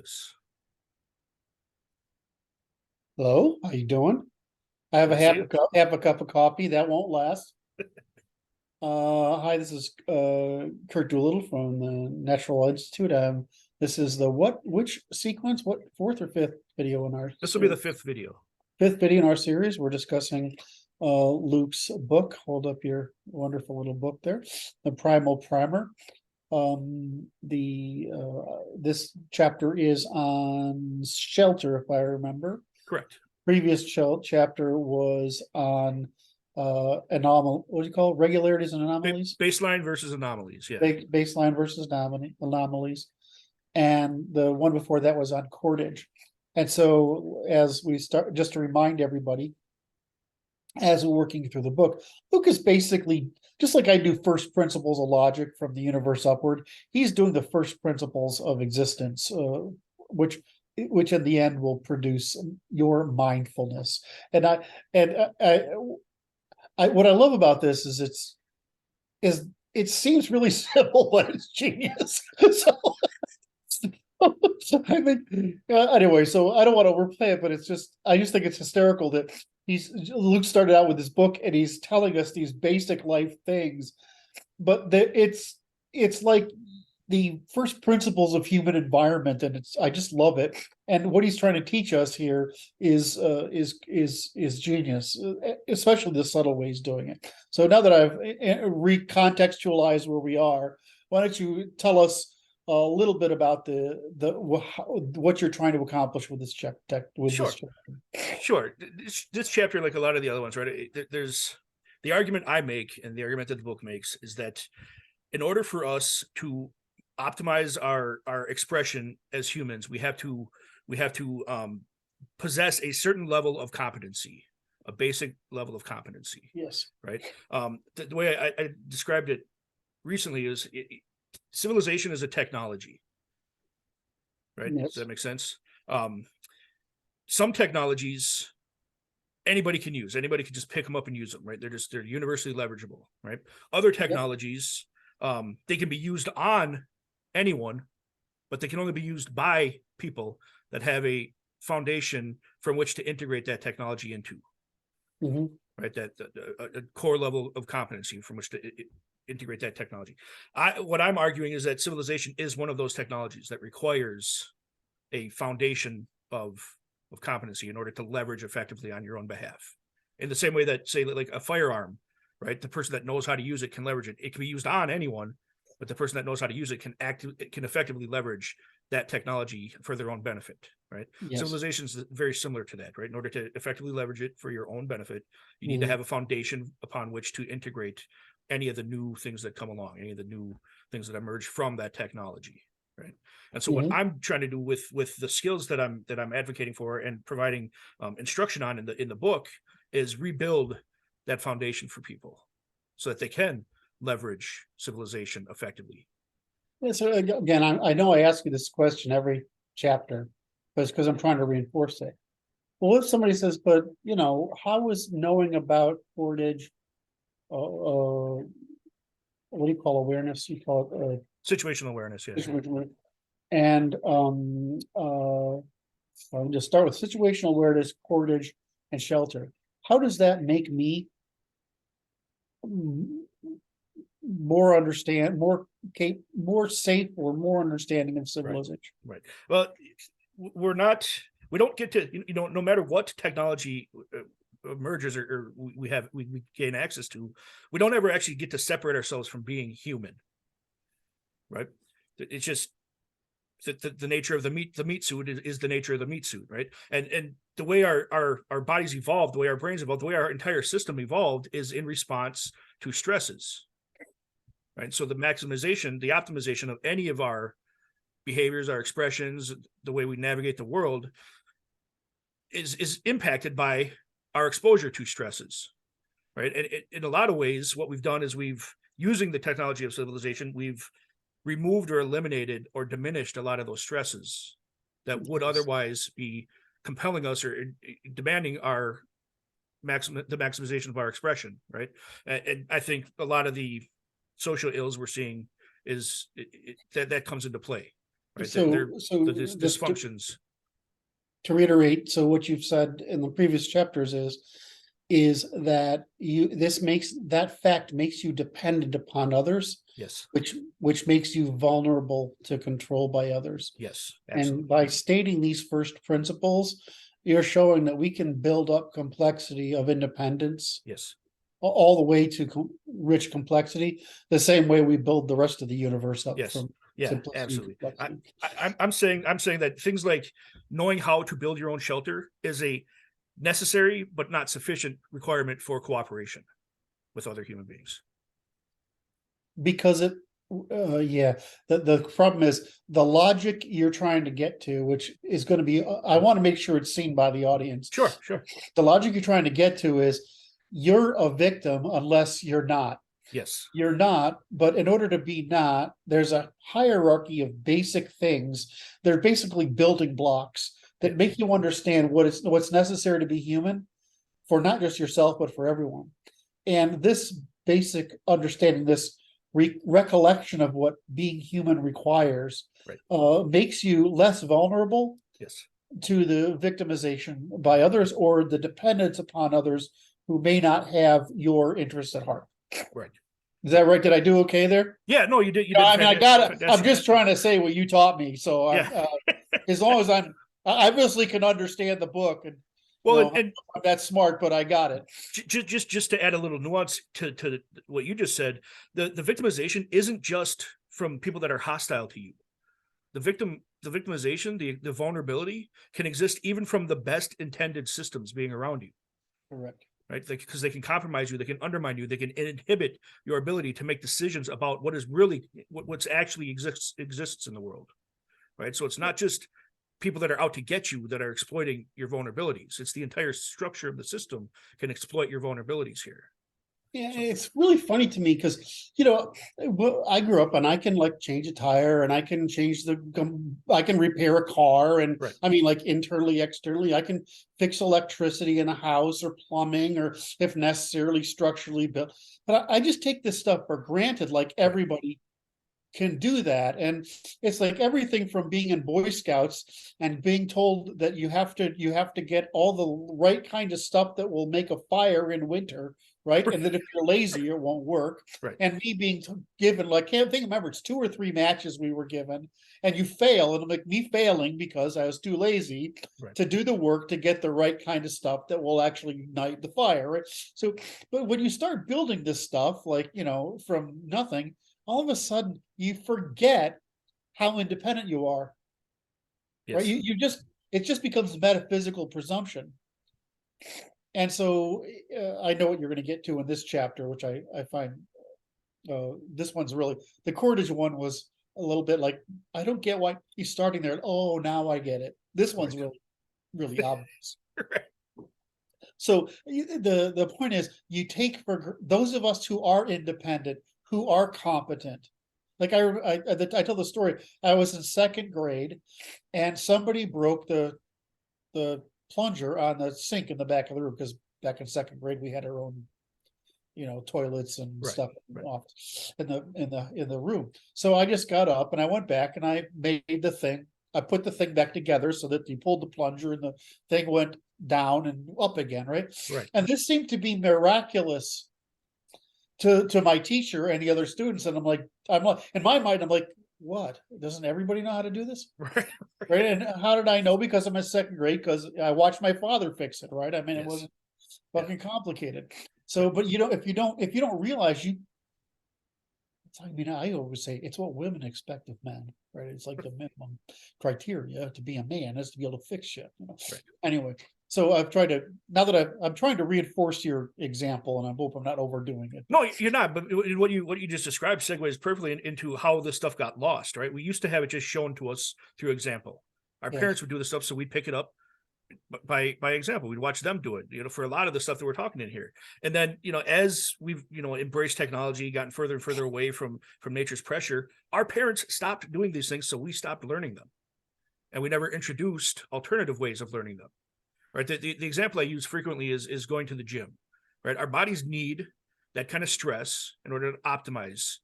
this. Hello, how you doing? I have Good a to see you. have a cup of coffee that won't last. Hi, this is Kurt Doolittle from the Natural Institute. This is the which sequence? What fourth or fifth video in our This will be the fifth video. fifth video in our series? We're discussing Luke's book. Hold up your wonderful little book there, the Primal Primer. This chapter is on shelter, if I remember. Correct. Previous chapter was on what do you call it? Regularities and anomalies? Baseline versus anomalies. Yeah. Baseline versus anomalies. And the one before that was on cordage. And so as we start, just to remind everybody, as we're working through the book, Luke is basically, just like I do first principles of logic from the universe upward, he's doing the first principles of existence, which in the end will produce your mindfulness. And what I love about this is it seems really simple, but it's genius. So I think anyway. So I don't want to overplay it, but I just think it's hysterical that Luke started out with this book and he's telling us these basic life things, but it's like the first principles of human environment, and I just love it. And what he's trying to teach us here is genius, especially the subtle ways doing it. So now that I've recontextualized where we are, why don't you tell us a little bit about what you're trying to accomplish with this chapter? Sure. This chapter, like a lot of the other ones, right? There's the argument I make, and the argument that the book makes, is that in order for us to optimize our expression as humans, we have to possess a certain level of competency, a basic level of competency. Yes. Right. The way I described it recently is civilization is a technology. Right. Yes. Does that make sense? Some technologies anybody can use. Anybody can just pick them up and use them. Right. They're universally leverageable. Right. Other technologies, they can be used on anyone, but they can only be used by people that have a foundation from which to integrate that technology into. Mm-hmm. Right, that a core level of competency from which to integrate that technology. What I'm arguing is that civilization is one of those technologies that requires a foundation of competency in order to leverage effectively on your own behalf. In the same way that, say, like a firearm, right? The person that knows how to use it can leverage it. It can be used on anyone, but the person that knows how to use it can effectively leverage that technology for their own benefit, right? Yes. Civilization is very similar to that, right? In order to effectively leverage it for your own benefit, you need to have a foundation upon which to integrate any of the new things that come along, any of the new things that emerge from that technology, right? And so what I'm trying to do with the skills that I'm advocating for and providing instruction on in the book is rebuild that foundation for people so that they can leverage civilization effectively. Yeah, so again, I know I ask you this question every chapter, but it's because I'm trying to reinforce it. Well, if somebody says, but how is knowing about cordage, what do you call awareness? You call it situational awareness, yeah. And I'll just start with situational awareness, cordage, and shelter. How does that make me more safe or more understanding of civilization? Right. Well, we don't get to, no matter what technology emerges or we gain access to, we don't ever actually get to separate ourselves from being human. Right. It's just the nature of the meat suit is the nature of the meat suit. Right. And the way our bodies evolved, the way our brains evolved, the way our entire system evolved is in response to stresses. Right. So the optimization of any of our behaviors, our expressions, the way we navigate the world is impacted by our exposure to stresses. Right. And in a lot of ways, what we've done is using the technology of civilization, we've removed or eliminated or diminished a lot of those stresses that would otherwise be compelling us or demanding the maximization of our expression. Right. And I think a lot of the social ills we're seeing is that comes into play. right? So, so There's just dysfunctions. to reiterate, so what you've said in the previous chapters is that that fact makes you dependent upon others, Yes, which makes you vulnerable to control by others. yes, And absolutely. by stating these first principles, you're showing that we can build up complexity of independence Yes, all the way to rich complexity, the same way we build the rest of the universe up yes, from yeah, simplicity to absolutely. complexity. I'm saying that things like knowing how to build your own shelter is a necessary but not sufficient requirement for cooperation with other human beings. Because yeah, the problem is the logic you're trying to get to, which is going to be, I want to make sure it's seen by the audience. Sure, sure. The logic you're trying to get to is you're a victim unless you're not. Yes, You're not, but in order to be not, there's a hierarchy of basic things. They're basically building blocks that yeah, make you understand what's necessary to be human for not just yourself, but for everyone. And this basic understanding, this recollection of what being human requires, right. makes you less vulnerable Yes, to the victimization by others or the dependence upon others who may not have your interests at heart. right. Is that right? Did I do okay there? Yeah, no, you did. You No, did I mean, I got it. I'm fantastic. just trying to say what you taught me. So Yeah. as long as I obviously can understand the book, and Well, and I'm that smart, but I got it. just to add a little nuance to what you just said, the victimization isn't just from people that are hostile to you. The victimization, the vulnerability can exist even from the best intended systems being around you. Correct. Right? Because they can compromise you, they can undermine you, they can inhibit your ability to make decisions about what is really what's actually exists in the world. Right? So it's not just people that are out to get you that are exploiting your vulnerabilities. It's the entire structure of the system can exploit your vulnerabilities here. Yeah, it's really funny to me because I grew up and I can like change a tire and I can I can repair a car, and right. I mean like internally, externally, I can fix electricity in a house or plumbing or if necessarily structurally built. But I just take this stuff for granted, like everybody can do that. And it's like everything from being in Boy Scouts and being told that you have to get all the right kind of stuff that will make a fire in winter, right? And that if you're lazy, it won't work. Right. And me being given, like, can't think, remember, it's 2 or 3 matches we were given, and you fail, and I'm like, me failing because I was too lazy right. to do the work to get the right kind of stuff that will actually ignite the fire, right? So, but when you start building this stuff, like, from nothing, all of a sudden you forget how independent you are. Yes. Right? It just becomes a metaphysical presumption. And so I know what you're going to get to in this chapter, which I find this one's really, the Cordage one was a little bit like, I don't get why he's starting there. Oh, now I get it. This one's really, really obvious. So the point is, you take for those of us who are independent, who are competent. Like I tell the story. I was in 2nd grade, and somebody broke the plunger on the sink in the back of the room, because back in 2nd grade we had our own, toilets and stuff off in the room. So I just got up and I went back and I made the thing. I put the thing back together so that you pulled the plunger and the thing went down and up again, right? Right. And this seemed to be miraculous to my teacher and the other students. And I'm like, in my mind, I'm like, what? Doesn't everybody know how to do this? Right. Right. And how did I know? Because I'm in 2nd grade, because I watched my father fix it, right? I mean, it wasn't fucking complicated. So, but if you don't realize I mean, I always say it's what women expect of men, right? It's like the minimum criteria to be a man is to be able to fix shit. Right. Anyway, so I've tried to, now that I'm trying to reinforce your example, and I hope I'm not overdoing it. No, you're not. But what you just described segues perfectly into how this stuff got lost, right? We used to have it just shown to us through example. Our parents would do the stuff, so we'd pick it up by example. We'd watch them do it, for a lot of the stuff that we're talking in here. And then, as we've, embraced technology, gotten further and further away from nature's pressure, our parents stopped doing these things, so we stopped learning them. And we never introduced alternative ways of learning them. Right? The example I use frequently is going to the gym. Right? Our bodies need that kind of stress in order to optimize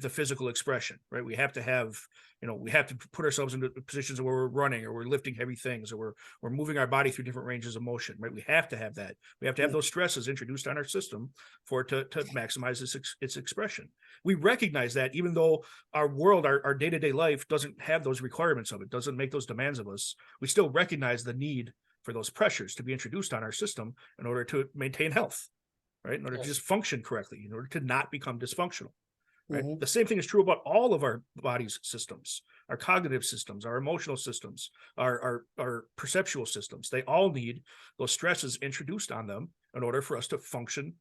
the physical expression, right? We have to have, we have to put ourselves into positions where we're running or we're lifting heavy things or we're moving our body through different ranges of motion, right? We have to have that. We have to have those stresses introduced on our system for it to maximize its expression. We recognize that even though our world, our day-to-day life doesn't have those requirements of it, doesn't make those demands of us, we still recognize the need for those pressures to be introduced on our system in order to maintain health, right? In order to just function correctly, in order to not become dysfunctional. Right. The same thing is true about all of our body's systems, our cognitive systems, our emotional systems, our perceptual systems. They all need those stresses introduced on them in order for us to function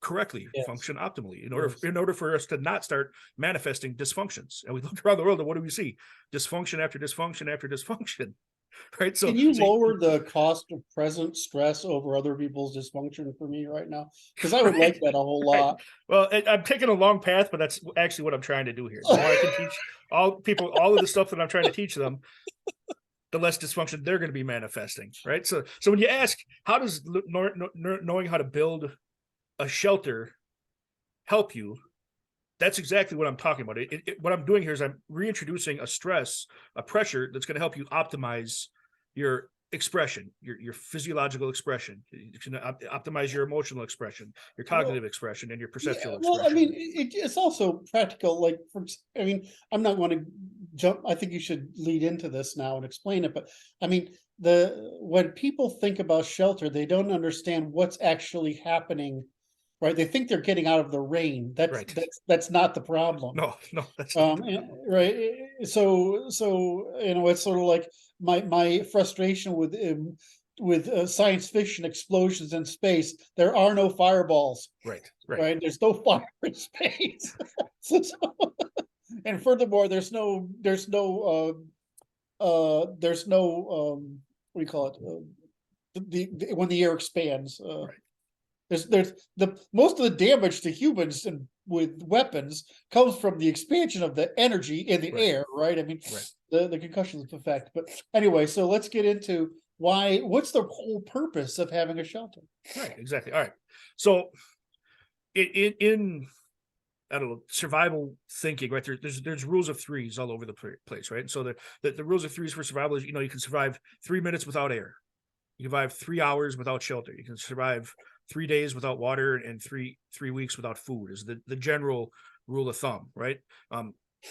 correctly, function optimally, in order for us to not start manifesting dysfunctions. And we look around the world and what do we see? Dysfunction after dysfunction after dysfunction. Right. So can you lower the cost of present stress over other people's dysfunction for me right now? Because I would like that a whole lot. Well, I'm taking a long path, but that's actually what I'm trying to do here. The more I can teach all people all of the stuff that I'm trying to teach them, the less dysfunction they're going to be manifesting. Right. So when you ask, how does knowing how to build a shelter help you? That's exactly what I'm talking about. What I'm doing here is I'm reintroducing a stress, a pressure that's going to help you optimize your expression, your physiological expression. You can optimize your emotional expression, your cognitive expression, and your perceptual expression. Well, I mean, it's also practical. Like, I mean, I'm not going to jump. I think you should lead into this now and explain it. But I mean, when people think about shelter, they don't understand what's actually happening. Right, they think they're getting out of the rain. That's not the problem. No, that's right. So it's sort of like my frustration with science fiction explosions in space. There are no fireballs. Right. There's no fire in space. And furthermore, there's no what do you call it? When the air expands. There's most of the damage to humans and with weapons comes from the expansion of the energy in the air, right? I mean, the concussion effect. But anyway, so let's get into what's the whole purpose of having a shelter? Right, exactly. All right. So in I don't know, survival thinking, right? There's rules of threes all over the place, right? And so the rules of threes for survival is, you can survive 3 minutes without air. You can survive 3 hours without shelter. You can survive 3 days without water and three weeks without food is the general rule of thumb, right?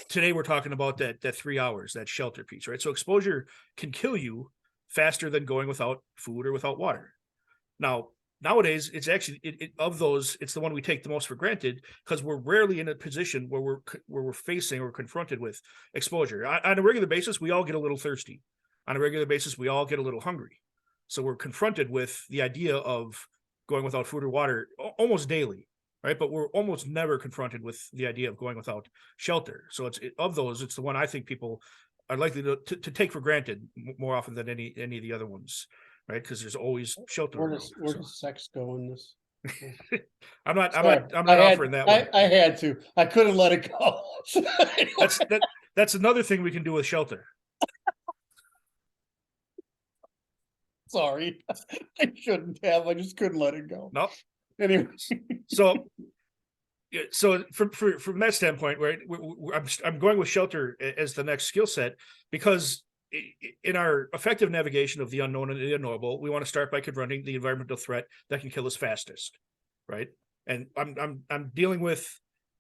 Today we're talking about that 3 hours, that shelter piece, right? So exposure can kill you faster than going without food or without water. Now, nowadays, it's actually of those, it's the one we take the most for granted because we're rarely in a position where we're facing or confronted with exposure. On a regular basis, we all get a little thirsty. On a regular basis, we all get a little hungry. So we're confronted with the idea of going without food or water almost daily, right? But we're almost never confronted with the idea of going without shelter. So of those, it's the one I think people are likely to take for granted more often than any of the other ones, right? Because there's always shelter. Where does sex go in this? I'm not offering that one. I had to. I couldn't let it go. That's another thing we can do with shelter. Sorry, I shouldn't have. I just couldn't let it go. No. Anyway, so from that standpoint, right, I'm going with shelter as the next skill set because in our effective navigation of the unknown and the unknowable, we want to start by confronting the environmental threat that can kill us fastest, right? And I'm dealing with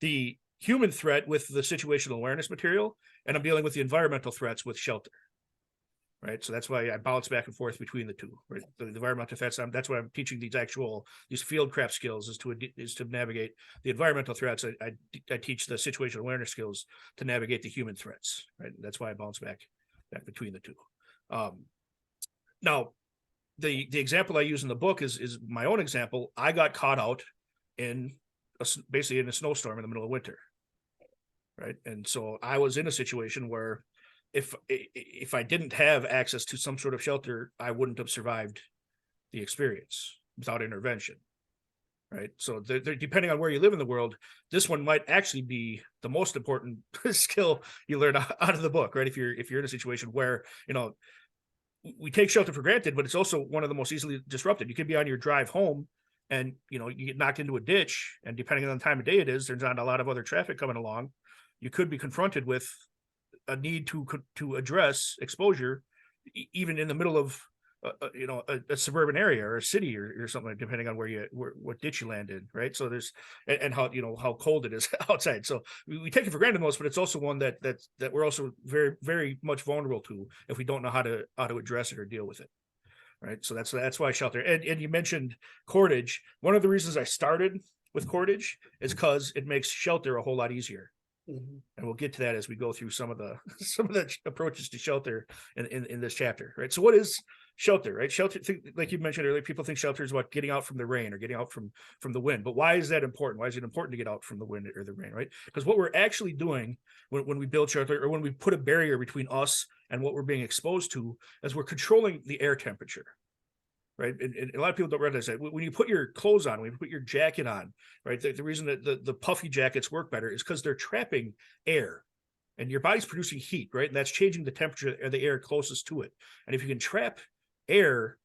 the human threat with the situational awareness material, and I'm dealing with the environmental threats with shelter. Right. So that's why I bounce back and forth between the two. Right. The environmental threats. That's why I'm teaching these fieldcraft skills is to navigate the environmental threats. I teach the situational awareness skills to navigate the human threats. Right. That's why I bounce back between the two. Now, the example I use in the book is my own example. I got caught out basically in a snowstorm in the middle of winter. Right. And so I was in a situation where if I didn't have access to some sort of shelter, I wouldn't have survived the experience without intervention. Right. So depending on where you live in the world, this one might actually be the most important skill you learn out of the book. Right. If you're in a situation where, we take shelter for granted, but it's also one of the most easily disrupted. You could be on your drive home and you get knocked into a ditch, and depending on the time of day it is, there's not a lot of other traffic coming along, you could be confronted with a need to address exposure, even in the middle of a suburban area or a city or something, depending on what ditch you land in, right? So there's and how how cold it is outside. So we take it for granted most, but it's also one that we're also very, very much vulnerable to if we don't know how to address it or deal with it. Right. So that's why shelter. And you mentioned cordage. One of the reasons I started with cordage is because it makes shelter a whole lot easier. Mhm. And we'll get to that as we go through some of the approaches to shelter in this chapter, right? So what is shelter, right? Shelter, like you mentioned earlier, people think shelter is about getting out from the rain or getting out from the wind. But why is that important? Why is it important to get out from the wind or the rain, right? Because what we're actually doing when we build shelter, or when we put a barrier between us and what we're being exposed to, is we're controlling the air temperature. Right. And a lot of people don't realize that when you put your clothes on, when you put your jacket on, right, the reason that the puffy jackets work better is because they're trapping air, and your body's producing heat, right? And that's changing the temperature of the air closest to it. And if you can trap air,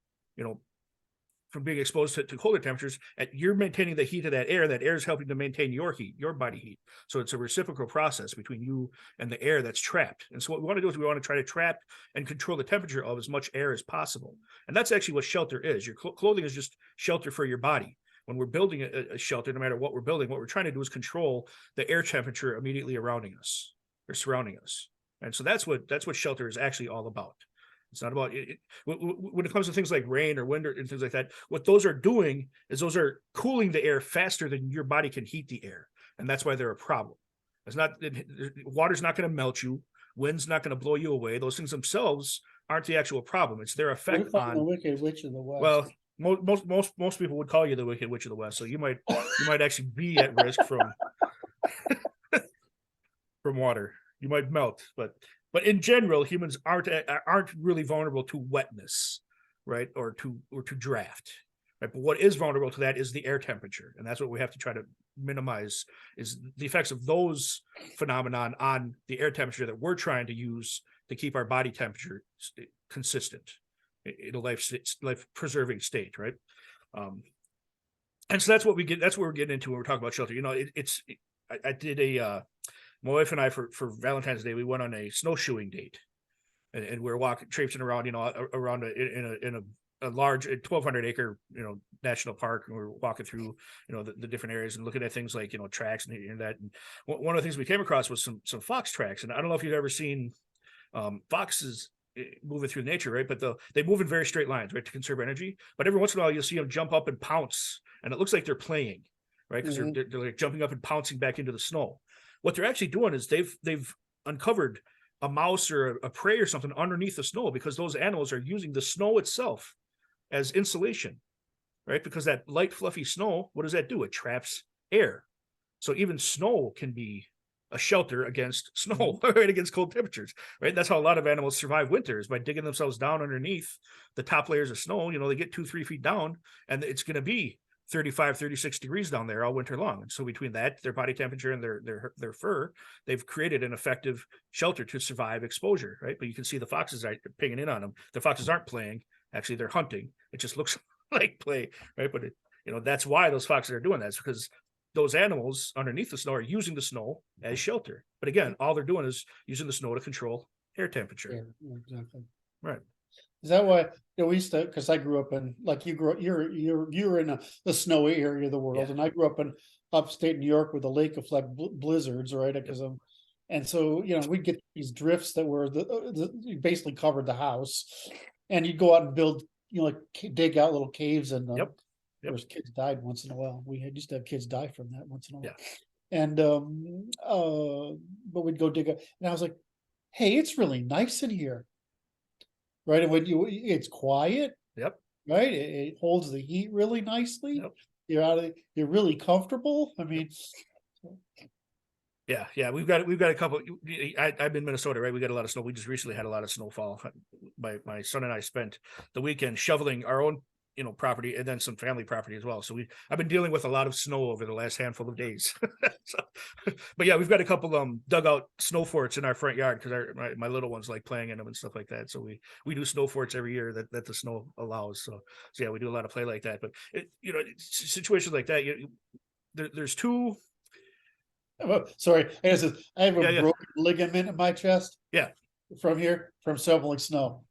from being exposed to colder temperatures, you're maintaining the heat of that air is helping to maintain your heat, your body heat. So it's a reciprocal process between you and the air that's trapped. And so what we want to do is we want to try to trap and control the temperature of as much air as possible. And that's actually what shelter is. Your clothing is just shelter for your body. When we're building a shelter, no matter what we're building, what we're trying to do is control the air temperature immediately surrounding us. And so that's what shelter is actually all about. It's not about it. When it comes to things like rain or wind and things like that, what those are doing is those are cooling the air faster than your body can heat the air. And that's why they're a problem. Water's not going to melt you. Wind's not going to blow you away. Those things themselves aren't the actual problem. It's their effect on the Wicked Witch of the West. Well, most people would call you the Wicked Witch of the West. So you might actually be at risk from water. You might melt, but in general, humans aren't really vulnerable to wetness, right? Or to draft, right? But what is vulnerable to that is the air temperature, and that's what we have to try to minimize, is the effects of those phenomenon on the air temperature that we're trying to use to keep our body temperature consistent in a life preserving state, right? And so that's what we get. That's what we're getting into when we're talking about shelter. I did my wife and I for Valentine's Day, we went on a snowshoeing date, and we were traipsing around, around in a large 1,200 acre, national park, and we were walking through, the different areas and looking at things like, tracks and that. And one of the things we came across was some fox tracks, and I don't know if you've ever seen foxes moving through nature, right? But they move in very straight lines, right, to conserve energy. But every once in a while, you'll see them jump up and pounce, and it looks like they're playing, right? Because they're like jumping up and pouncing back into the snow. What they're actually doing is they've uncovered a mouse or a prey or something underneath the snow, because those animals are using the snow itself as insulation, right? Because that light, fluffy snow, what does that do? It traps air. So even snow can be a shelter against snow, right? Against cold temperatures, right? That's how a lot of animals survive winters, by digging themselves down underneath the top layers of snow. They get 2-3 feet down, and it's going to be 35, 36 degrees down there all winter long. And so between that, their body temperature and their fur, they've created an effective shelter to survive exposure, right? But you can see the foxes are pinging in on them. The foxes aren't playing. Actually, they're hunting. It just looks like play, right? But that's why those foxes are doing that. It's because those animals underneath the snow are using the snow as shelter. But again, all they're doing is using the snow to control air temperature. Yeah, exactly. Right. Is that why we used to? Because I grew up in, like, you grew up, you were in the snowy area of the world, and I grew up in upstate New York with a lake of blizzards, right? Because and so we'd get these drifts that were basically covered the house, and you'd go out and build, dig out little caves, and of course kids died once in a while. We used to have kids die from that once in a while, and but we'd go dig it, and I was like, hey, it's really nice in here. Right, and when it's quiet. Yep. Right, it holds the heat really nicely. Yep. You're really comfortable. I mean, yeah, we've got a couple. I'm in Minnesota, right? We got a lot of snow. We just recently had a lot of snowfall. My son and I spent the weekend shoveling our own property, and then some family property as well. So I've been dealing with a lot of snow over the last handful of days. So, but yeah, we've got a couple dugout snow forts in our front yard because my little ones like playing in them and stuff like that. So we do snow forts every year that the snow allows. So yeah, we do a lot of play like that. But situations like that, there's two. Oh, sorry, I have a Yeah. broken ligament in my chest. Yeah. From shoveling snow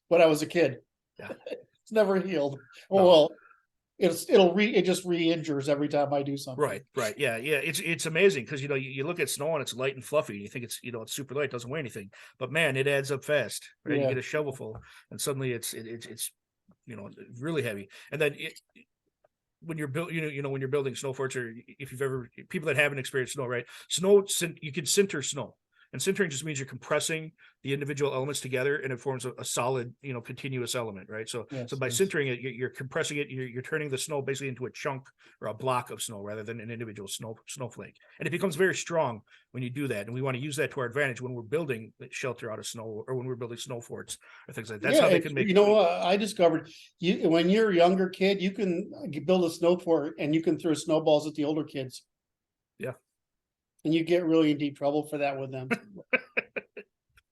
when I was a kid. Yeah. It's never healed. No. Well, it just re-injures every time I do something. Right. Yeah. It's amazing because you look at snow and it's light and fluffy. And you think it's super light, doesn't weigh anything, but man, it adds up fast. Right. Yeah. You get a shovelful, and suddenly it's really heavy. And then when you're when you're building snow forts, or if you've ever, people that haven't experienced snow, right? You can sinter snow. And sintering just means you're compressing the individual elements together, and it forms a solid, continuous element, right? So by sintering it, you're compressing it, you're turning the snow basically into a chunk or a block of snow rather than an individual snowflake. And it becomes very strong when you do that. And we want to use that to our advantage when we're building shelter out of snow, or when we're building snow forts or things like that. That's how they can make. I discovered when you're a younger kid, you can build a snow fort and you can throw snowballs at the older kids. Yeah. And you get really in deep trouble for that with them.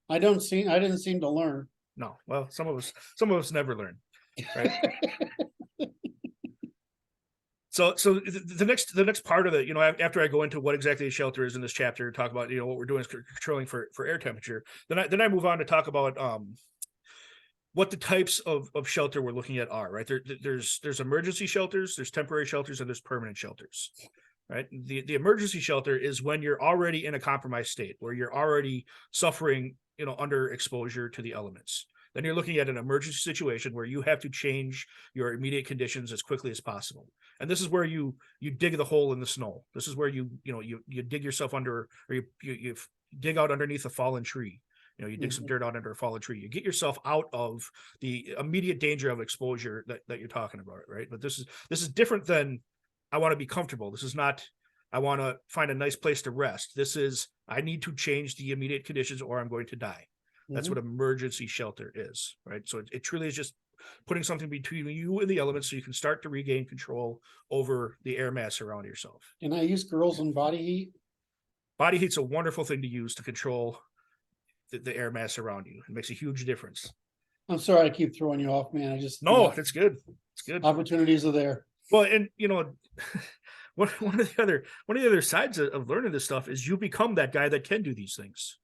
I didn't seem to learn. No, well, some of us never learn, right? So the next part of it, after I go into what exactly a shelter is in this chapter, talk about what we're doing is controlling for air temperature. Then I move on to talk about what the types of shelter we're looking at are. Right, there's emergency shelters, there's temporary shelters, and there's permanent shelters. Right. The emergency shelter is when you're already in a compromised state, where you're already suffering, under exposure to the elements. Then you're looking at an emergency situation where you have to change your immediate conditions as quickly as possible. And this is where you dig the hole in the snow. This is where you dig yourself under, or you dig out underneath a fallen tree. You dig some dirt out under a fallen tree. You get yourself out of the immediate danger of exposure that you're talking about, right? But this is different than, I want to be comfortable. This is not, I want to find a nice place to rest. This is, I need to change the immediate conditions or I'm going to die. That's what emergency shelter is, right? So it truly is just putting something between you and the elements so you can start to regain control over the air mass around yourself. Can I use girls and body heat? Body heat's a wonderful thing to use to control the air mass around you. It makes a huge difference. I'm sorry I keep throwing you off, man. That's good. It's good. Opportunities are there. Well, and one of the other sides of learning this stuff is you become that guy that can do these things,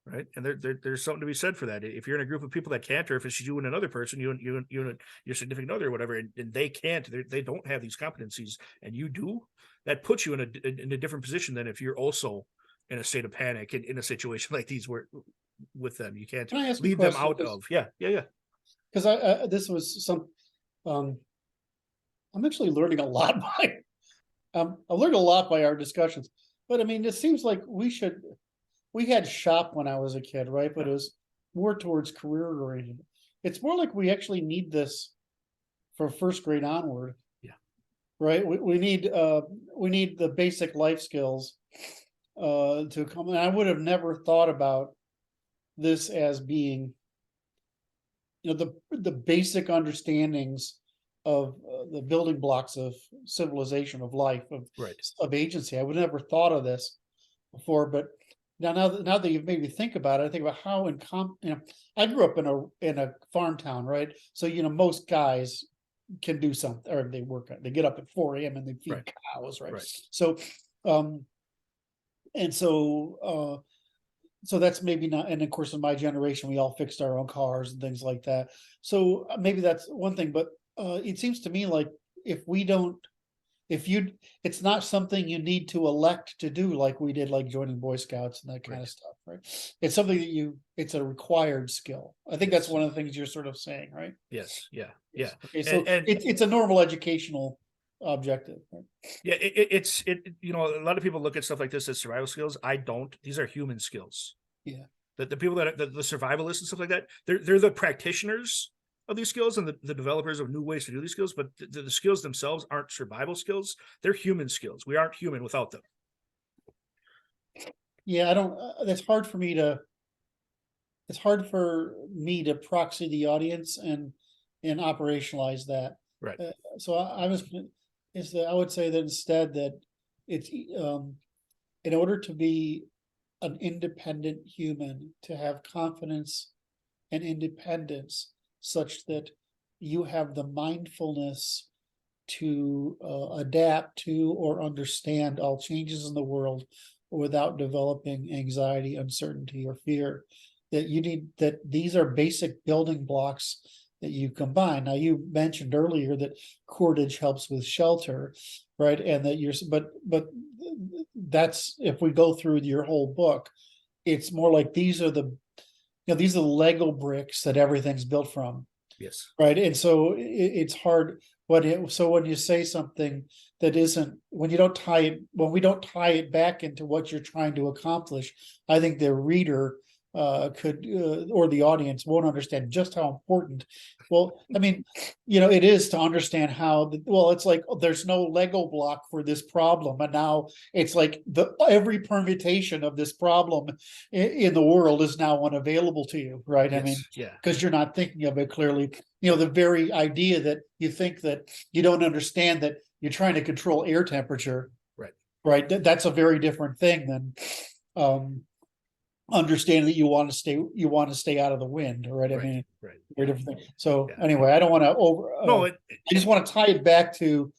right? And there's something to be said for that. If you're in a group of people that can't, or if it's you and another person, you and your significant other or whatever, and they can't, they don't have these competencies, and you do, that puts you in a different position than if you're also in a state of panic in a situation like these where with them you can't lead them out of. Yeah. Because this was some. I'm actually learning a lot by. I learned a lot by our discussions, but I mean, it seems like we had shop when I was a kid, right? But it was more towards career oriented. It's more like we actually need this for first grade onward. Yeah. Right. We need the basic life skills to come. And I would have never thought about this as being, the basic understandings of the building blocks of civilization, of life, of agency. I would have never thought of this before, but now that you've made me think about it, I think about how I grew up in a farm town, right? So most guys can do something, or they get up at 4 a.m. and they feed cows, right? So so that's maybe not, and of course in my generation we all fixed our own cars and things like that. So maybe that's one thing, but it seems to me like it's not something you need to elect to do like we did, like joining Boy Scouts and that kind of stuff, right? It's something that it's a required skill. I think that's one of the things you're sort of saying, right? Yes. Yeah. Okay, so it's a normal educational objective, right? Yeah, it's a lot of people look at stuff like this as survival skills. I don't. These are human skills. Yeah. The people that the survivalists and stuff like that, they're the practitioners of these skills and the developers of new ways to do these skills, but the skills themselves aren't survival skills. They're human skills. We aren't human without them. Yeah, I don't. It's hard for me to proxy the audience and and operationalize that. Right. So I was, is that I would say that instead that it's, in order to be an independent human, to have confidence and independence such that you have the mindfulness to adapt to or understand all changes in the world without developing anxiety, uncertainty, or fear. That you need, that these are basic building blocks that you combine. Now, you mentioned earlier that cordage helps with shelter, right? And that you're, but that's, if we go through your whole book, it's more like these are the, these are the Lego bricks that everything's built from. Yes. Right. And so it's hard. So when you say something that isn't, when you don't tie it, when we don't tie it back into what you're trying to accomplish, I think the reader could, or the audience won't understand just how important. Well, I mean, it is to understand how, well, it's like, there's no Lego block for this problem. And now it's like every permutation of this problem in the world is now unavailable to you. Right. Yes. I mean, yeah. because you're not thinking of it clearly. The very idea that you think that you don't understand that you're trying to control air temperature. Right. Right. That's a very different thing than understanding that you want to stay out of the wind. Right. I mean, right. very different thing. So Yeah. anyway, I don't want to over. No, I just want to tie it back to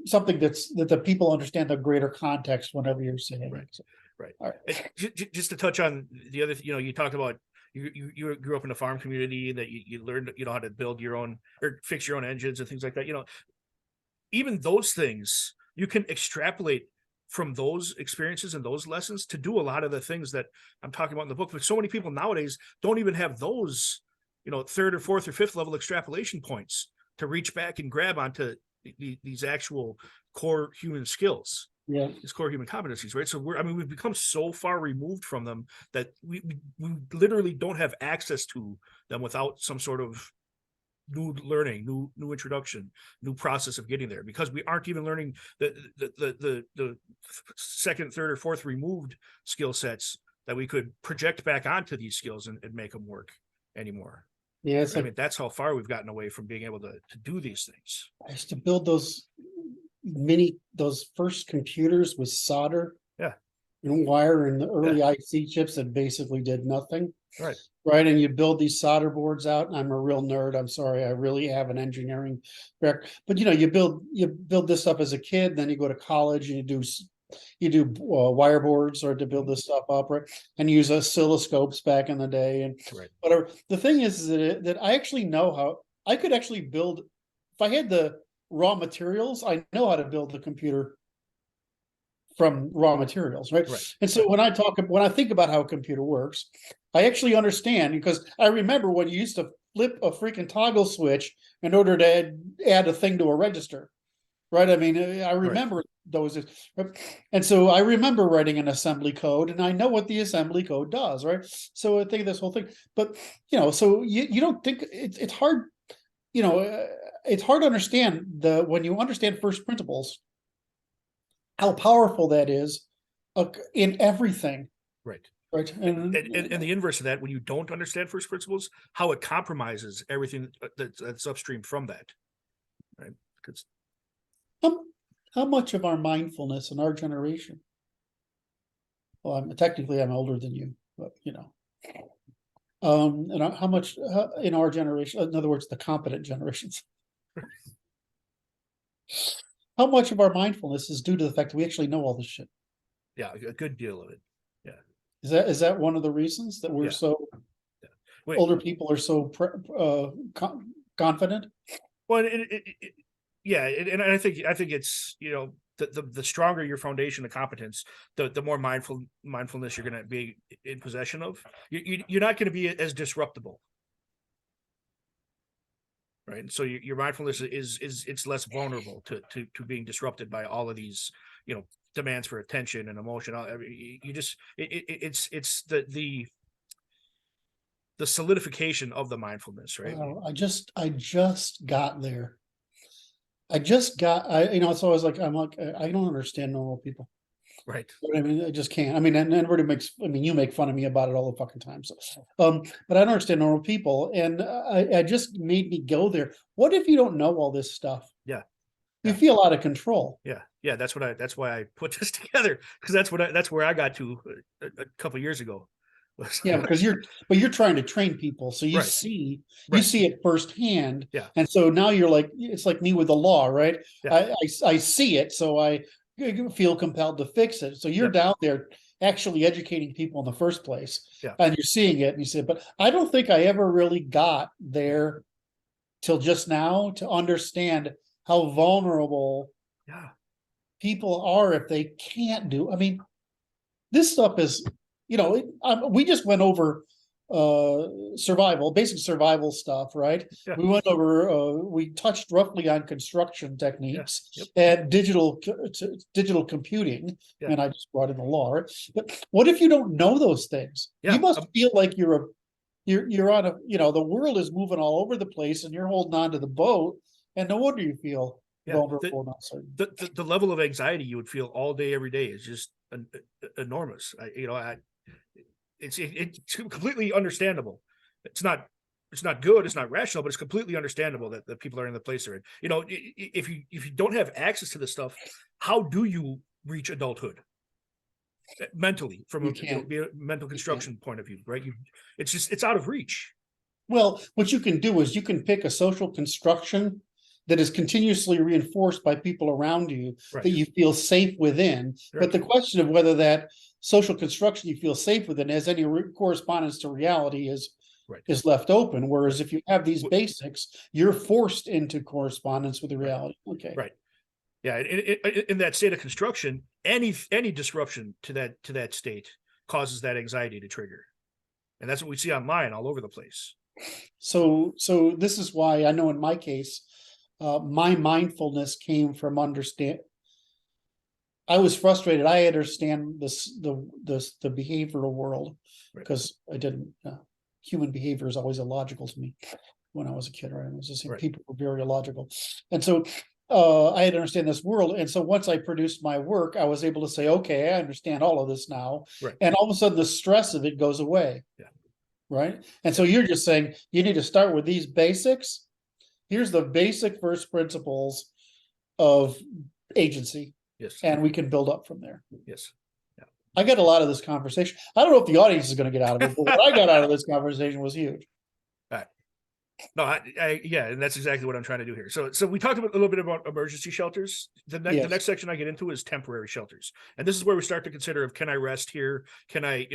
something that the people understand the greater context whenever you're saying. Right. So, right. all right. Just to touch on the other, you talked about you grew up in a farm community, that you learned, how to build your own or fix your own engines and things like that. Even those things you can extrapolate from those experiences and those lessons to do a lot of the things that I'm talking about in the book. But so many people nowadays don't even have those, third or fourth or fifth level extrapolation points to reach back and grab onto these actual core human skills. Yeah. These core human competencies, right? So we've become so far removed from them that we literally don't have access to them without some sort of new learning, new introduction, new process of getting there, because we aren't even learning the second, third, or fourth removed skill sets that we could project back onto these skills and make them work anymore. Yeah. It's I mean, that's how far we've gotten away from being able to do these things. I used to build those first computers with solder. Yeah. And wire, and the early IC chips that basically did nothing. Right. Right. And you build these solder boards out. And I'm a real nerd. I'm sorry. I really have an engineering background. But you build this stuff as a kid, then you go to college and you do wire boards or to build this stuff up, right? And use oscilloscopes back in the day and whatever. The thing is that I actually know how I could actually build, if I had the raw materials, I know how to build the computer from raw materials, right? And so when I think about how a computer works, I actually understand, because I remember when you used to flip a freaking toggle switch in order to add a thing to a register, right? I mean, I remember those, and so I remember writing an assembly code, and I know what the assembly code does, right? So I think of this whole thing, but so you don't think it's hard, it's hard to understand when you understand first principles, how powerful that is in everything. Right. And the inverse of that, when you don't understand first principles, how it compromises everything that's upstream from that. Right. Because how much of our mindfulness in our generation, well, I'm older than you, but and how much in our generation, in other words, the competent generations, how much of our mindfulness is due to the fact that we actually know all this shit? Yeah, a good deal of it. Yeah. Is that one of the reasons that we're so older people are so confident? Well, and I think it's the stronger your foundation of competence, the more mindfulness you're going to be in possession of. You're not going to be as disruptible. Right. And so your mindfulness is it's less vulnerable to being disrupted by all of these, demands for attention and emotion. It's the solidification of the mindfulness, right? Oh, I just got there. So I was like, I don't understand normal people. Right. But I mean, I just can't. I mean, and everybody makes. I mean, you make fun of me about it all the fucking time. So, but I don't understand normal people, and I just made me go there. What if you don't know all this stuff? Yeah. You Yeah. feel out of control. Yeah. Yeah. That's why I put this together, because that's where I got to a couple of years ago. Yeah, because you're trying to train people, so Right. you Right. see it firsthand, Yeah. and so now you're like, it's like me with the law, right? Yeah. I see it, so I feel compelled to fix it. So you're Yep. down there actually educating people in the first place, Yeah. and you're seeing it, and you say, but I don't think I ever really got there till just now to understand how vulnerable Yeah. people are if they can't do. I mean, this stuff is, we just went over basic survival stuff, right? Yeah. We touched roughly on construction Yeah. techniques Yep. and digital computing, Yeah. and I just brought in the law, right? But what if you don't know those things? Yeah. You must feel like you're on the world is moving all over the place and you're holding on to the boat, and no wonder you feel Yeah. vulnerable and uncertain. The level of anxiety you would feel all day, every day is just enormous. It's completely understandable. It's not good. It's not rational, but it's completely understandable that people are in the place they're in. If you don't have access to this stuff, how do you reach adulthood mentally from You can't. a mental construction point of view, right? It's out of reach. Well, what you can do is you can pick a social construction that is continuously reinforced by people around you Right. that you feel safe within. Right. But the question of whether that social construction you feel safe within has any correspondence to reality is left open. Whereas if you have these basics, you're forced into correspondence with the reality. Okay. Right. Yeah. In that state of construction, any disruption to that state causes that anxiety to trigger. And that's what we see online all over the place. So this is why I know in my case, my mindfulness came from I was frustrated. I understand the behavioral world because I didn't. Human behavior is always illogical to me. When I was a kid, right? I was just saying people were very illogical, and so I had to understand this world. And so once I produced my work, I was able to say, okay, I understand all of this now. Right. And all of a sudden, the stress of it goes away. Yeah. Right. And so you're just saying you need to start with these basics. Here's the basic first principles of agency. Yes. And we can build up from there. Yes. Yeah. I get a lot of this conversation. I don't know if the audience is going to get out of it, but what I got out of this conversation was huge. No, yeah, and that's exactly what I'm trying to do here. So we talked a little bit about emergency shelters. The next section I get into is temporary shelters, and this is where we start to consider can I rest here? Can I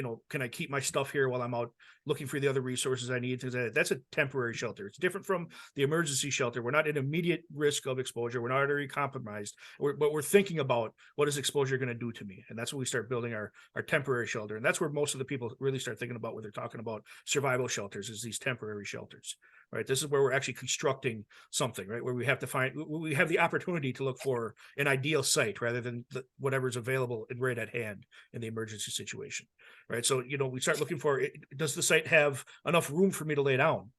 keep my stuff here while I'm out looking for the other resources I need? That's a temporary shelter. It's different from the emergency shelter. We're not in immediate risk of exposure. We're not already compromised, but we're thinking about what is exposure going to do to me, and that's when we start building our temporary shelter. And that's where most of the people really start thinking about when they're talking about survival shelters, is these temporary shelters. Right. This is where we're actually constructing something, right? Where we have the opportunity to look for an ideal site rather than whatever's available and right at hand in the emergency situation. Right. So, we start looking for, does the site have enough room for me to lay down?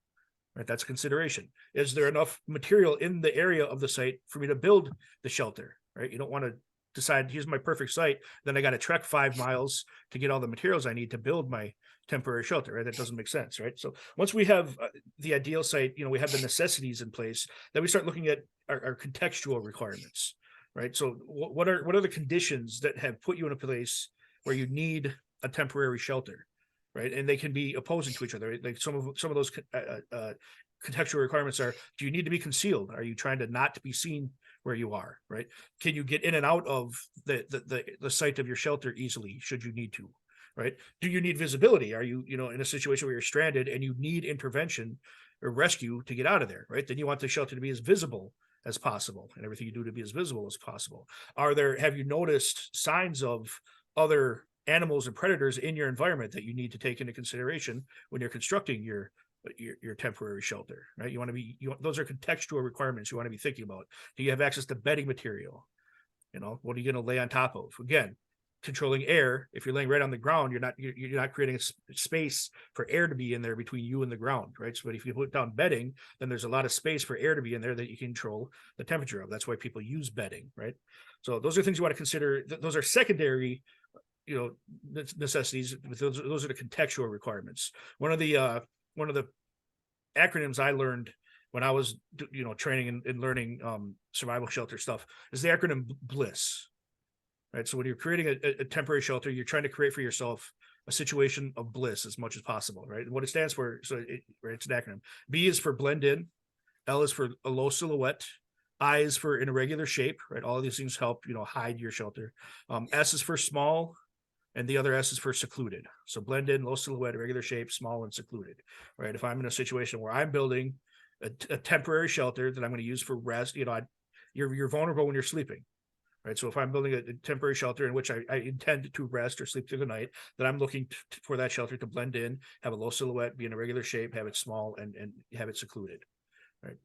Right. That's a consideration. Is there enough material in the area of the site for me to build the shelter? Right. You don't want to decide, here's my perfect site, then I got to trek 5 miles to get all the materials I need to build my temporary shelter, right? That doesn't make sense, right? So once we have the ideal site, we have the necessities in place, then we start looking at our contextual requirements, right? So what are the conditions that have put you in a place where you need a temporary shelter, right? And they can be opposing to each other, right? Like some of those contextual requirements are: do you need to be concealed? Are you trying to not be seen where you are, right? Can you get in and out of the site of your shelter easily should you need to? Right? Do you need visibility? Are you, in a situation where you're stranded and you need intervention or rescue to get out of there, right? Then you want the shelter to be as visible as possible and everything you do to be as visible as possible. Have you noticed signs of other animals and predators in your environment that you need to take into consideration when you're constructing your temporary shelter, right? Those are contextual requirements you want to be thinking about. Do you have access to bedding material? What are you going to lay on top of? Again, controlling air. If you're laying right on the ground, you're not creating a space for air to be in there between you and the ground, right? So, but if you put down bedding, then there's a lot of space for air to be in there that you can control the temperature of. That's why people use bedding, right? So those are things you want to consider. Those are secondary, necessities. Those are the contextual requirements. One of the acronyms I learned when I was training and learning survival shelter stuff is the acronym BLISS. Right. So when you're creating a temporary shelter, you're trying to create for yourself a situation of bliss as much as possible. Right. And what it stands for, it's an acronym. B is for blend in. L is for a low silhouette. I is for an irregular shape. Right. All of these things help, hide your shelter. S is for small. And the other S is for secluded. So blend in, low silhouette, irregular shape, small and secluded. Right. If I'm in a situation where I'm building a temporary shelter that I'm going to use for rest, you're vulnerable when you're sleeping. Right. So if I'm building a temporary shelter in which I intend to rest or sleep through the night, then I'm looking for that shelter to blend in, have a low silhouette, be in a regular shape, have it small, and have it secluded. Right.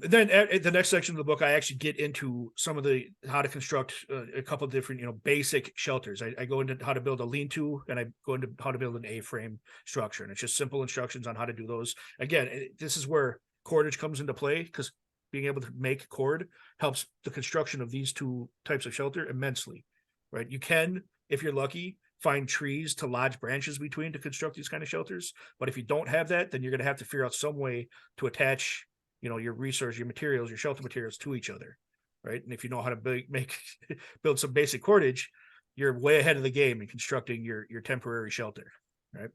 Then at the next section of the book, I actually get into some of how to construct a couple of different, basic shelters. I go into how to build a lean-to, and I go into how to build an A-frame structure, and it's just simple instructions on how to do those. Again, this is where cordage comes into play, because being able to make cord helps the construction of these two types of shelter immensely, right? You can, if you're lucky, find trees to lodge branches between to construct these kind of shelters. But if you don't have that, then you're going to have to figure out some way to attach, your resource, your materials, your shelter materials to each other, right? And if you know how to build some basic cordage, you're way ahead of the game in constructing your temporary shelter, right?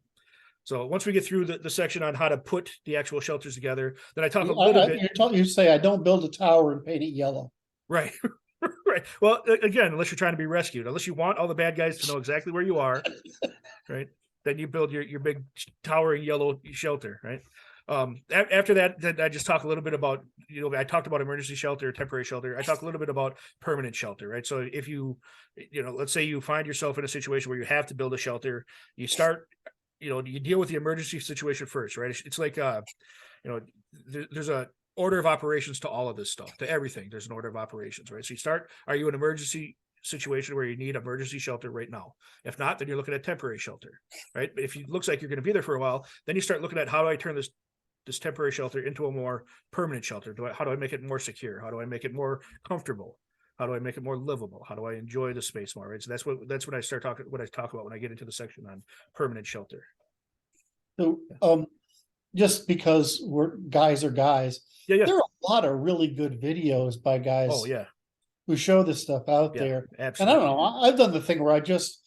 So once we get through the section on how to put the actual shelters together, then I talk a little bit. You say I don't build a tower and paint it yellow. Right. Right. Well, again, unless you're trying to be rescued, unless you want all the bad guys to know exactly where you are, right? Then you build your big towering yellow shelter, right? After that, then I just talk a little bit about, I talked about emergency shelter, temporary shelter. I talk a little bit about permanent shelter, right? So if you let's say you find yourself in a situation where you have to build a shelter, you start, you deal with the emergency situation first, right? It's like, there's a order of operations to all of this stuff, to everything. There's an order of operations, right? So you start, are you an emergency situation where you need emergency shelter right now? If not, then you're looking at temporary shelter, right? But if it looks like you're going to be there for a while, then you start looking at, how do I turn this temporary shelter into a more permanent shelter? How do I make it more secure? How do I make it more comfortable? How do I make it more livable? How do I enjoy the space more? Right. So that's what I talk about when I get into the section on permanent shelter. So, just because guys are guys, Yeah. there are a lot of really good videos by guys. Oh yeah. Who show this stuff out there. Absolutely. And I don't know, I've done the thing where I just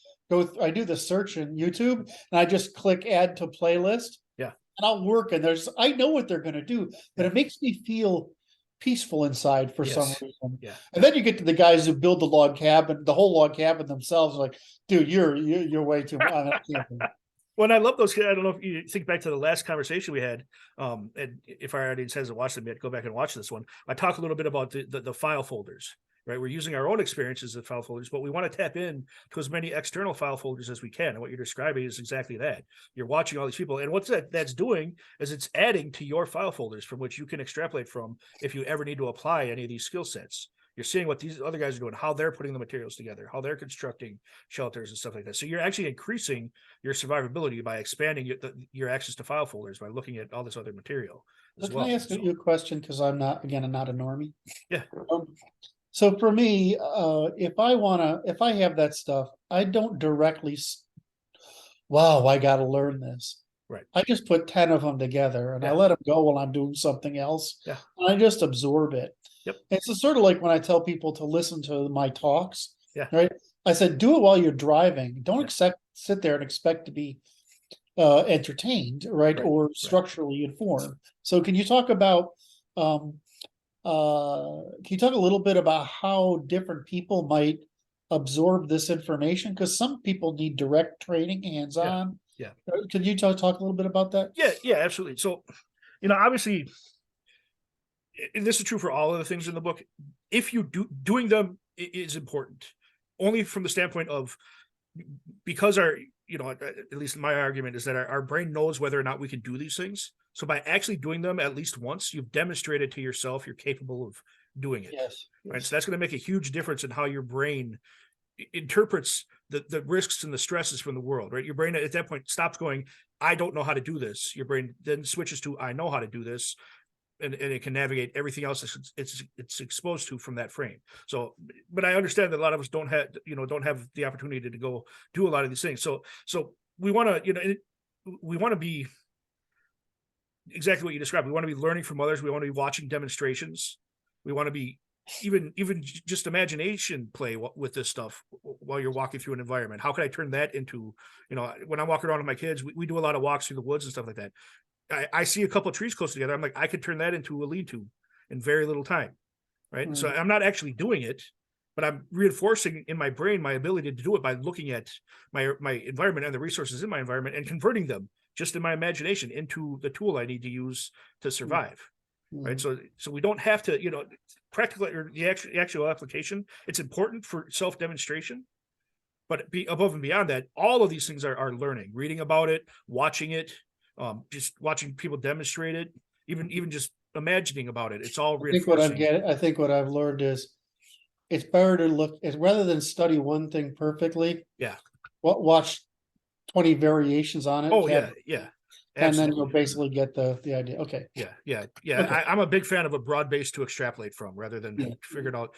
I do the search in YouTube and I just click add to playlist. Yeah. And I'll work, and I know what they're going to do, but it makes me feel peaceful inside for some reason. Yeah. And then you get to the guys who build the whole log cabin themselves. Like, dude, you're way too much. Well, I love those. I don't know if you think back to the last conversation we had. And if our audience hasn't watched them yet, go back and watch this one. I talk a little bit about the file folders, right? We're using our own experiences of file folders, but we want to tap in to as many external file folders as we can. And what you're describing is exactly that. You're watching all these people, and what that's doing is it's adding to your file folders from which you can extrapolate from if you ever need to apply any of these skill sets. You're seeing what these other guys are doing, how they're putting the materials together, how they're constructing shelters and stuff like that. So you're actually increasing your survivability by expanding your access to file folders by looking at all this other material as well. Can I ask you a question? Because I'm not a normie. Yeah. So for me, if I have that stuff, I don't directly, wow, I got to learn this. Right. I just put 10 of them together and I let them go while I'm doing something else. Yeah. And I just absorb it. Yep. It's sort of like when I tell people to listen to my talks. Yeah. Right. I said, do it while you're driving. Don't sit there and expect to be entertained, right? Or structurally informed. So can you talk about, can you talk a little bit about how different people might absorb this information? Because some people need direct training, hands-on. Yeah. Could you talk a little bit about that? Yeah, absolutely. So, obviously, and this is true for all of the things in the book. If you doing them is important, only from the standpoint of, because our, at least my argument is that our brain knows whether or not we can do these things. So by actually doing them at least once, you've demonstrated to yourself you're capable of doing it. Yes. Right. So that's going to make a huge difference in how your brain interprets the risks and the stresses from the world, right? Your brain at that point stops going, I don't know how to do this. Your brain then switches to, I know how to do this. And it can navigate everything else it's exposed to from that frame. So, but I understand that a lot of us don't have the opportunity to go do a lot of these things. So we want to, we want to be exactly what you described. We want to be learning from others. We want to be watching demonstrations. We want to be even just imagination play with this stuff while you're walking through an environment. How can I turn that into, when I'm walking around with my kids, we do a lot of walks through the woods and stuff like that. I see a couple of trees close together. I'm like, I could turn that into a lean-to in very little time. Right. So I'm not actually doing it, but I'm reinforcing in my brain my ability to do it by looking at my environment and the resources in my environment and converting them just in my imagination into the tool I need to use to survive. Right. So we don't have to, practical or the actual application. It's important for self-demonstration, but above and beyond that, all of these things are learning, reading about it, watching it, just watching people demonstrate it, even just imagining about it. It's all reinforcing. I think what I've learned is it's better to look at, rather than study one thing perfectly. Yeah. Watch 20 variations on it. Oh yeah. Yeah. And then you'll basically get the idea. Okay. Yeah. Yeah. Yeah. Okay. I'm a big fan of a broad base to extrapolate from rather than figure it out.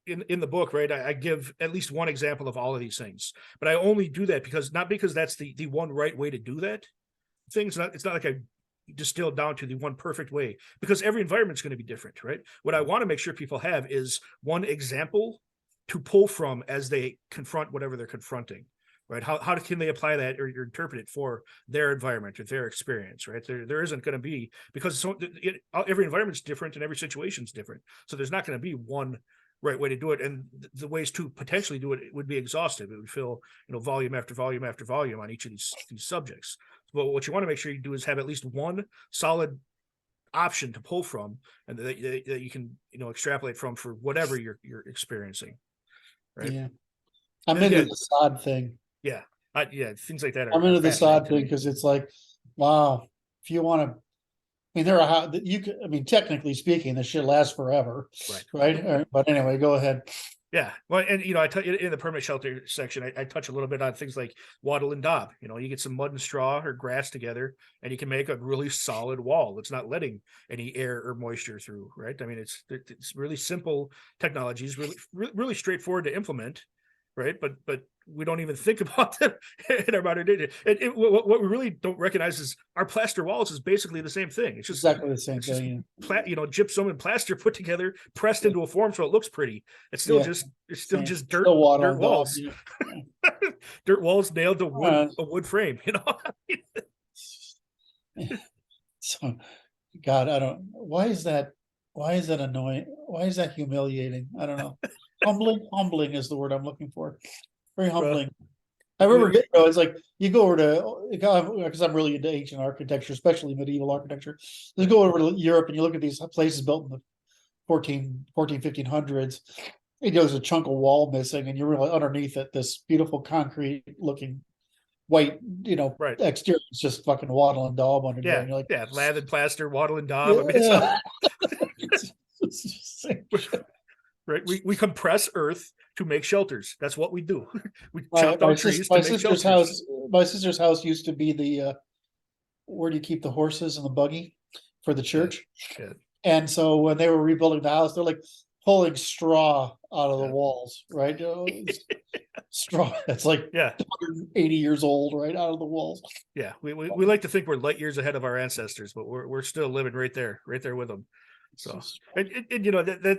In the book, right, I give at least one example of all of these things, but I only do that not because that's the one right way to do that. It's not like I distilled down to the one perfect way, because every environment's going to be different, right? What I want to make sure people have is one example to pull from as they confront whatever they're confronting, right? How can they apply that or interpret it for their environment or their experience, right? There isn't going to be, because every environment's different and every situation's different. So there's not going to be one right way to do it. And the ways to potentially do it would be exhaustive. It would fill, volume after volume after volume on each of these subjects. But what you want to make sure you do is have at least one solid option to pull from, and that you can, extrapolate from for whatever you're experiencing. Right. Yeah. I'm into the sod thing. Yeah. Yeah. Things like that. I'm into the sod thing because it's like, wow, if you want to, technically speaking, this shit lasts forever. Right. But anyway, go ahead. Yeah. Well, and I in the permanent shelter section, I touch a little bit on things like wattle and daub. You get some mud and straw or grass together, and you can make a really solid wall. It's not letting any air or moisture through. Right. I mean, it's really simple technologies, really straightforward to implement. Right. But we don't even think about them in our modern day. What we really don't recognize is our plaster walls is basically the same thing. It's just exactly the same thing. Gypsum and plaster put together, pressed into a form so it looks pretty. It's still just dirt walls. Dirt walls nailed to a wood frame. So, God, I don't. Why is that annoying? Why is that humiliating? I don't know. Humbling is the word I'm looking for. Very humbling. I remember, it's like you go over to, because I'm really into ancient architecture, especially medieval architecture. You go over to Europe and you look at these places built in the 1500s. There's a chunk of wall missing, and you're really underneath it, this beautiful concrete looking white, exterior is just fucking wattle and daub under there. And you're like, lathered plaster, wattle and daub. I mean, it's right. We compress earth to make shelters. That's what we do. We chop down trees to make shelters. My sister's house used to be the where do you keep the horses and the buggy for the church? Yeah. And so when they were rebuilding the house, they're like pulling straw out of the walls, right? Straw. It's like 180 years old, right out of the walls. Yeah, we like to think we're light years ahead of our ancestors, but we're still living right there with them. So, and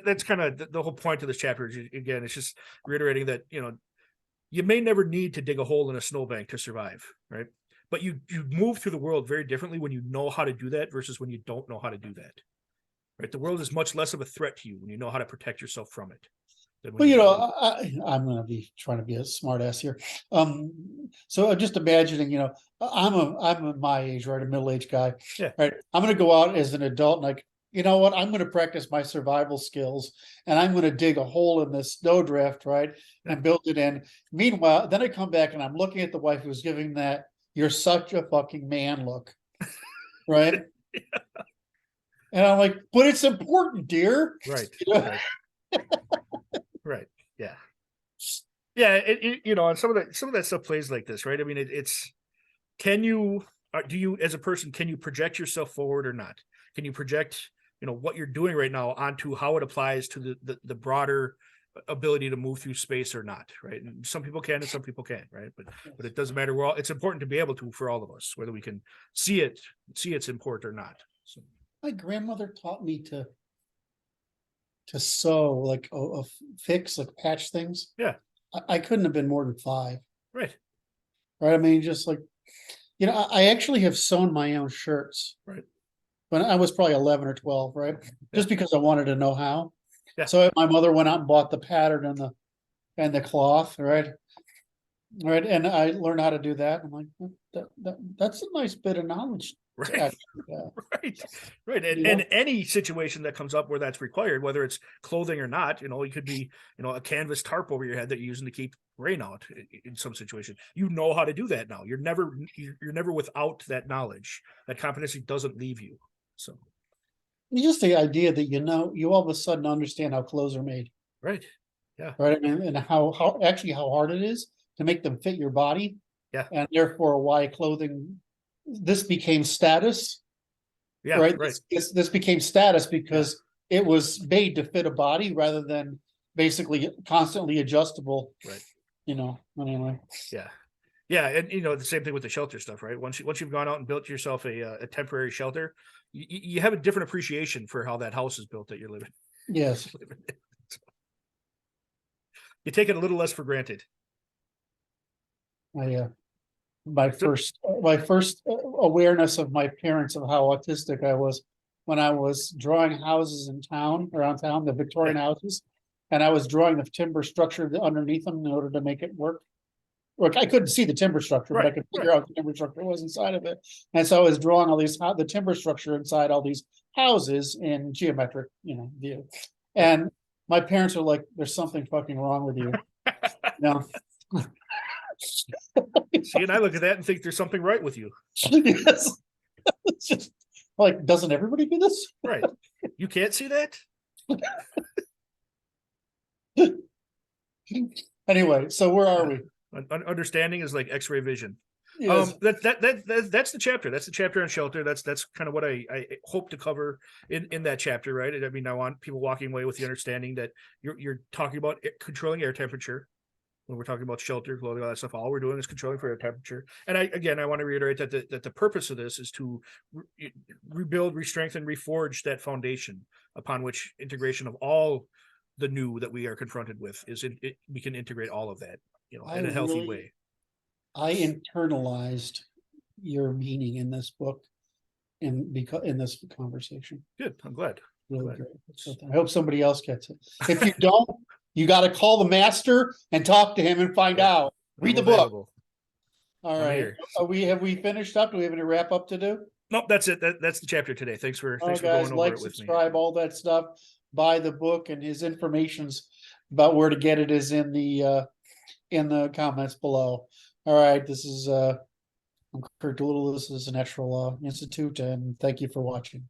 that's kind of the whole point of this chapter. Again, it's just reiterating that you may never need to dig a hole in a snowbank to survive, right? But you move through the world very differently when you know how to do that versus when you don't know how to do that. Right? The world is much less of a threat to you when you know how to protect yourself from it. Well, I'm going to be trying to be a smart ass here. So I'm just imagining, I'm my age, right? A middle-aged guy, right? I'm going to go out as an adult and like, you know what? I'm going to practice my survival skills, and I'm going to dig a hole in this snowdrift, right? And build it in. Meanwhile, then I come back and I'm looking at the wife who's giving that, "You're such a fucking man" look, right? And I'm like, but it's important, dear. Right. You know? Right. Right. Yeah. Yeah. And some of that stuff plays like this, right? I mean, it's can you do you as a person can you project yourself forward or not? Can you project what you're doing right now onto how it applies to the broader ability to move through space or not, right? And some people can and some people can't, right? But it doesn't matter. It's important to be able to for all of us, whether we can see its import or not. So My grandmother taught me to sew, like fix, like patch things. yeah, I couldn't have been more than 5, right, right? I mean, just like, I actually have sewn my own shirts right, when I was probably 11 or 12, right? Just because I wanted to know how. yeah, So my mother went out and bought the pattern and the cloth, right? Right, and I learned how to do that. I'm like, that's a nice bit of knowledge to right. actually have. Right, right, You and know? any situation that comes up where that's required, whether it's clothing or not, it could be a canvas tarp over your head that you're using to keep rain out in some situation. You know how to do that now. You're never without that knowledge. That competency doesn't leave you. So It's just the idea that you all of a sudden understand how clothes are made, right, yeah, right? And how actually how hard it is to make them fit your body, yeah, and therefore why clothing this became status, yeah, right? right, This became status yeah, because it was made to fit a body rather than basically constantly adjustable, right, anyway. yeah. Yeah, and the same thing with the shelter stuff, right? Once you've gone out and built yourself a temporary shelter, you have a different appreciation for how that house is built that you're living. Yes. living in. So you take it a little less for granted. I So, my first awareness of my parents of how autistic I was when I was drawing houses in town, around town, the yeah, Victorian houses, and I was drawing the timber structure underneath them in order to make it work. Look, I couldn't see the timber structure, but I right, could right. figure out the timber structure was inside of it. And so I was drawing all the timber structure inside all these houses in geometric, view. Right. And my parents are like, "There's something fucking wrong with you." You know? See, and I look at that and think there's something right with you. Yes. It's just like, doesn't everybody do this? Right. You can't see that? Anyway, so where are we? Understanding is like X-ray vision. Yes. That's the chapter. That's the chapter on shelter. That's kind of what I hope to cover in that chapter, right? I mean, I want people walking away with the understanding that you're talking about controlling air temperature when we're talking about shelter, clothing, all that stuff. All we're doing is controlling for air temperature. And I want to reiterate that the purpose of this is to rebuild, re-strengthen, reforge that foundation upon which integration of all the new that we are confronted with we can integrate all of that, I in a healthy really, way. I internalized your meaning in this book in this conversation. Good. I'm glad. Really great. So I hope somebody else gets it. If you don't, you got to call the master and talk to him and find Yeah. out. Read the I'm book. available. All I'm right. here. Have we finished up? Do we have any wrap up to do? Nope, that's it. That's the chapter today. Thanks for Guys, going over like, it with me. subscribe, all that stuff. Buy the book, and his information's about where to get it is in the comments below. All right, this is I'm Kurt Doolittle. This is the Natural Law Institute, and thank you for watching.